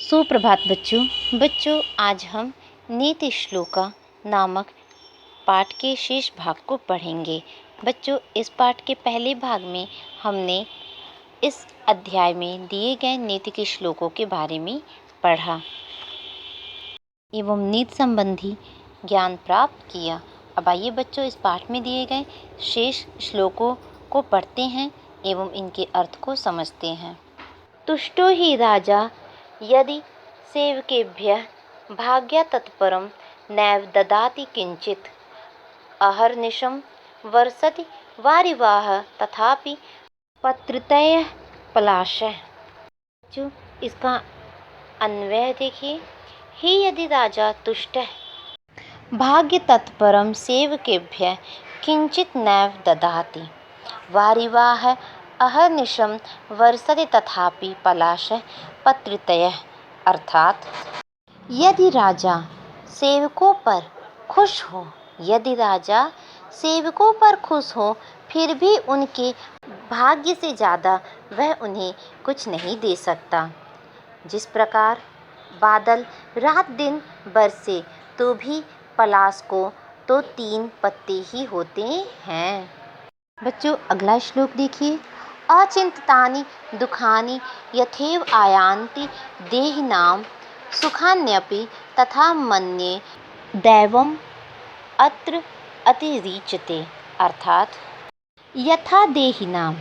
सुप्रभात बच्चों आज हम नीति श्लोका नामक पाठ के शेष भाग को पढ़ेंगे। बच्चों, इस पाठ के पहले भाग में हमने इस अध्याय में दिए गए नीति के श्लोकों के बारे में पढ़ा एवं नीति संबंधी ज्ञान प्राप्त किया। अब आइए बच्चों, इस पाठ में दिए गए शेष श्लोकों को पढ़ते हैं एवं इनके अर्थ को समझते हैं। तुष्टो हि राजा यदि सेवकेभ्यः भाग्या तत्परं नैव ददाति किंचित् अहर्निशं वर्षति वारिवाह तथापि पत्रितयः पलाशः। जो इसका अन्वय देखिए, ही यदि राजा तुष्टः भाग्य तत्परं सेवकेभ्यः किंचित् नैव ददाति वारिवाह अहर्निशं वर्षति तथापि पलाशः पत्रितयः। अर्थात यदि राजा सेवकों पर खुश हो, यदि राजा सेवकों पर खुश हो फिर भी उनके भाग्य से ज़्यादा वह उन्हें कुछ नहीं दे सकता। जिस प्रकार बादल रात दिन बरसे तो भी पलाश को तो 3 पत्ते ही होते हैं। बच्चों, अगला श्लोक देखिए। अचिंतानि दुखानि यथैव आयान्ति देहिनां सुखान्यपि तथा मन्ये दैवम् अत्र अतिरिच्यते। अर्थात यथा देहिनां,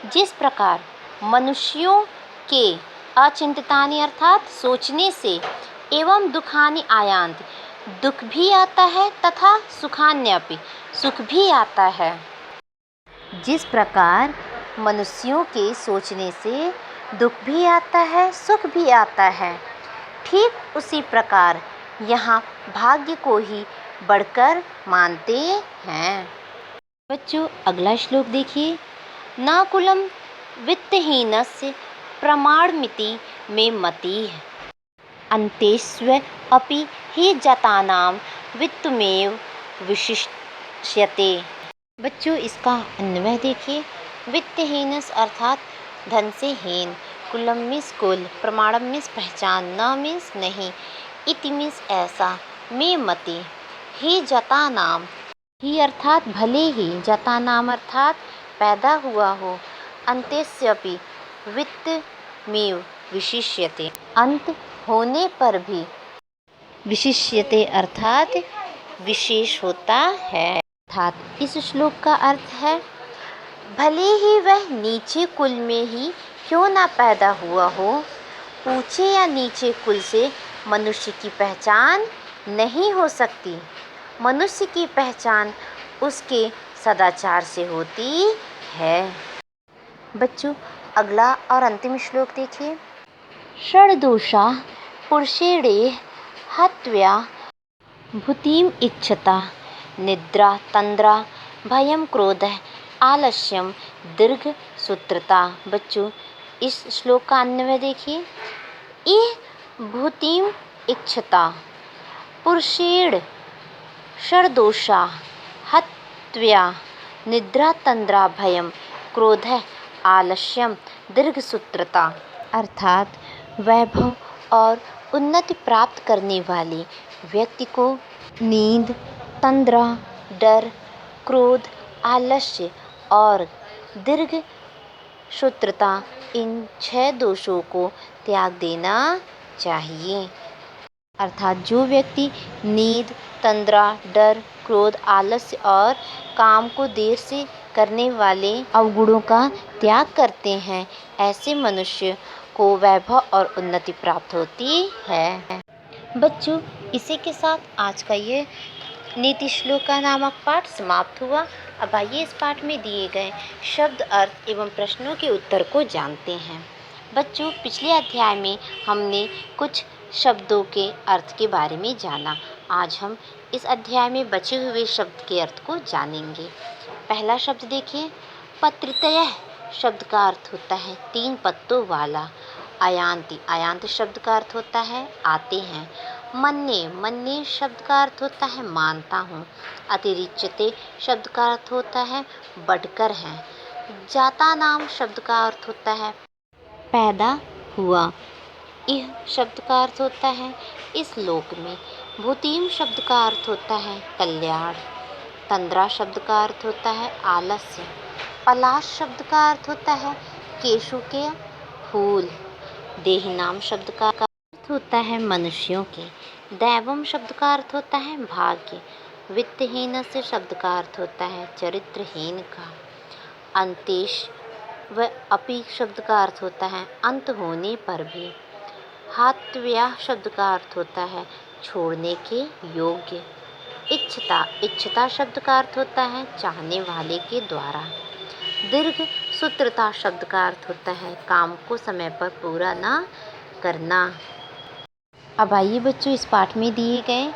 जिस प्रकार मनुष्यों के अचिंतानि अर्थात सोचने से एवं दुखानि आयान्ति दुख भी आता है तथा सुखान्यपि सुख भी आता है। जिस प्रकार मनुष्यों के सोचने से दुख भी आता है, सुख भी आता है, ठीक उसी प्रकार यहाँ भाग्य को ही बढ़कर मानते हैं। बच्चों, अगला श्लोक देखिए। न कुलं वित्तहीनस्य प्रमाणमिति मे मतिः अन्तेष्व अपि हि जातानां वित्तमेव विशिष्यते। बच्चों, इसका अन्वय देखिए। वित्तहीनस अर्थात धन से हीन, कुलम मीन्स कुल, प्रमाणम मीन्स पहचान, न मीन्स नहीं, इति मीन्स ऐसा, में मति, ही जता नाम, ही अर्थात भले ही, जता नाम अर्थात पैदा हुआ हो, अंत्यस्यपि वित्त में विशिष्यते, अंत होने पर भी, विशिष्यते अर्थात विशेष होता है। अर्थात इस श्लोक का अर्थ है, भले ही वह नीचे कुल में ही क्यों ना पैदा हुआ हो, ऊंचे या नीचे कुल से मनुष्य की पहचान नहीं हो सकती। मनुष्य की पहचान उसके सदाचार से होती है। बच्चों, अगला और अंतिम श्लोक देखिए। षड्दोषा पुरुषेणे हत्व्या भूतिम इच्छता निद्रा तंद्रा भयम क्रोधः आलस्यम दीर्घ सूत्रता। बच्चों, इस श्लोक का अन्वय देखिए। यह भूतिम इच्छता पुरुषेण षड्दोषा हत्व्या निद्रा तंद्रा भयम क्रोधः आलस्यम दीर्घ सूत्रता। अर्थात वैभव और उन्नति प्राप्त करने वाले व्यक्ति को नींद, तंद्रा, डर, क्रोध, आलस्य और दीर्घ सूत्रता, इन 6 दोषों को त्याग देना चाहिए। अर्थात जो व्यक्ति नींद, तंद्रा, डर, क्रोध, आलस्य और काम को देर से करने वाले अवगुणों का त्याग करते हैं, ऐसे मनुष्य को वैभव और उन्नति प्राप्त होती है। बच्चों, इसी के साथ आज का ये नीति श्लोका नामक पाठ समाप्त हुआ। अब आइए इस पाठ में दिए गए शब्द, अर्थ एवं प्रश्नों के उत्तर को जानते हैं। बच्चों, पिछले अध्याय में हमने कुछ शब्दों के अर्थ के बारे में जाना। आज हम इस अध्याय में बचे हुए शब्द के अर्थ को जानेंगे। पहला शब्द देखिए, पत्रितयः शब्द का अर्थ होता है 3 पत्तों वाला। आयान्ति, आयान्त शब्द का अर्थ होता है आते हैं। मन्ये, मन्ये शब्द का अर्थ होता है मानता हूँ। अतिरिच्यते शब्द का अर्थ होता है बढ़कर है। जाता नाम शब्द का अर्थ होता है पैदा हुआ। इह शब्द का अर्थ होता है इस लोक में। भूतिम शब्द का अर्थ होता है कल्याण। तंद्रा शब्द का अर्थ होता है आलस्य। पलाश शब्द का अर्थ होता है केशों के फूल। देहिनाम शब्द का अर्थ होता है मनुष्यों के। दैवम शब्द का अर्थ होता है भाग्य। वित्तहीन से शब्द का अर्थ होता है चरित्रहीन का। अंतेश व अपि शब्द का अर्थ होता है अंत होने पर भी। हात्व्या शब्द का अर्थ होता है छोड़ने के योग्य। इच्छता शब्द का अर्थ होता है चाहने वाले के द्वारा। दीर्घ सूत्रता शब्द का अर्थ होता है काम को समय पर पूरा ना करना। अब आइए बच्चों इस पाठ में दिए गए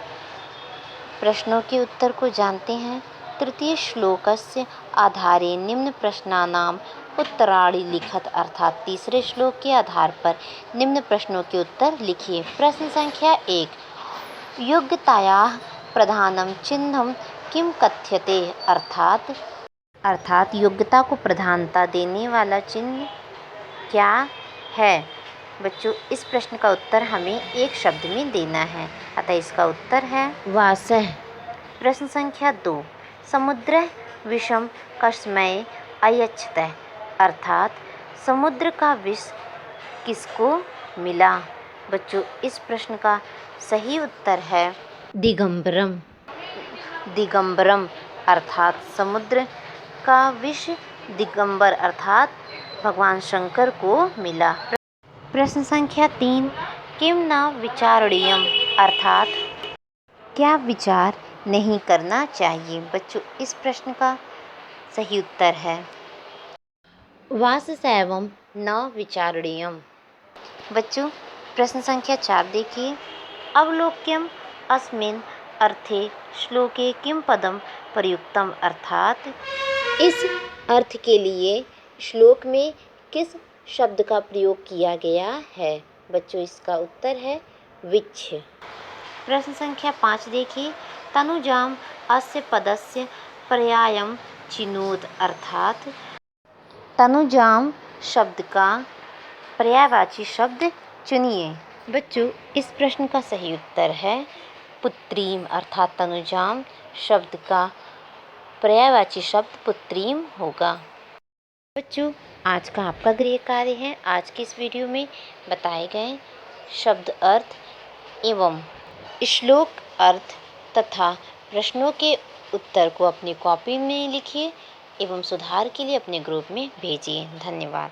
प्रश्नों के उत्तर को जानते हैं। तृतीय श्लोकस्य आधारे निम्न प्रश्नानाम उत्तराणि लिखत अर्थात तीसरे श्लोक के आधार पर निम्न प्रश्नों के उत्तर लिखिए। प्रश्न संख्या 1 योग्यतायाः प्रधानम चिह्नं किम कथ्यते अर्थात योग्यता को प्रधानता देने वाला चिन्ह क्या है। बच्चों इस प्रश्न का उत्तर हमें एक शब्द में देना है, अतः इसका उत्तर है वासः। प्रश्न संख्या 2 समुद्रः विषं कस्मै अयच्छत् अर्थात समुद्र का विष किसको मिला। बच्चों इस प्रश्न का सही उत्तर है दिगंबरम अर्थात समुद्र का विष दिगंबर अर्थात भगवान शंकर को मिला। प्रश्न संख्या 3 किम न विचारणीयम अर्थात क्या विचार नहीं करना चाहिए। बच्चों इस प्रश्न का सही उत्तर है वाससैवं न विचारणीयम। बच्चों प्रश्न संख्या 4 देखिए अवलोक्यम अस्मिन् अर्थे श्लोके किम पदम प्रयुक्तम अर्थात इस अर्थ के लिए श्लोक में किस शब्द का प्रयोग किया गया है। बच्चों इसका उत्तर है विच्छ। प्रश्न संख्या 5 देखिए तनुजाम अस्य पदस्य पर्यायम चिनोत अर्थात तनुजाम शब्द का पर्यायवाची शब्द चुनिए। बच्चों इस प्रश्न का सही उत्तर है पुत्रीम अर्थात तनुजाम शब्द का पर्यायवाची शब्द पुत्रीम होगा। बच्चों आज का आपका गृह कार्य है आज की इस वीडियो में बताए गए शब्द अर्थ एवं श्लोक अर्थ तथा प्रश्नों के उत्तर को अपनी कॉपी में लिखिए एवं सुधार के लिए अपने ग्रुप में भेजिए। धन्यवाद।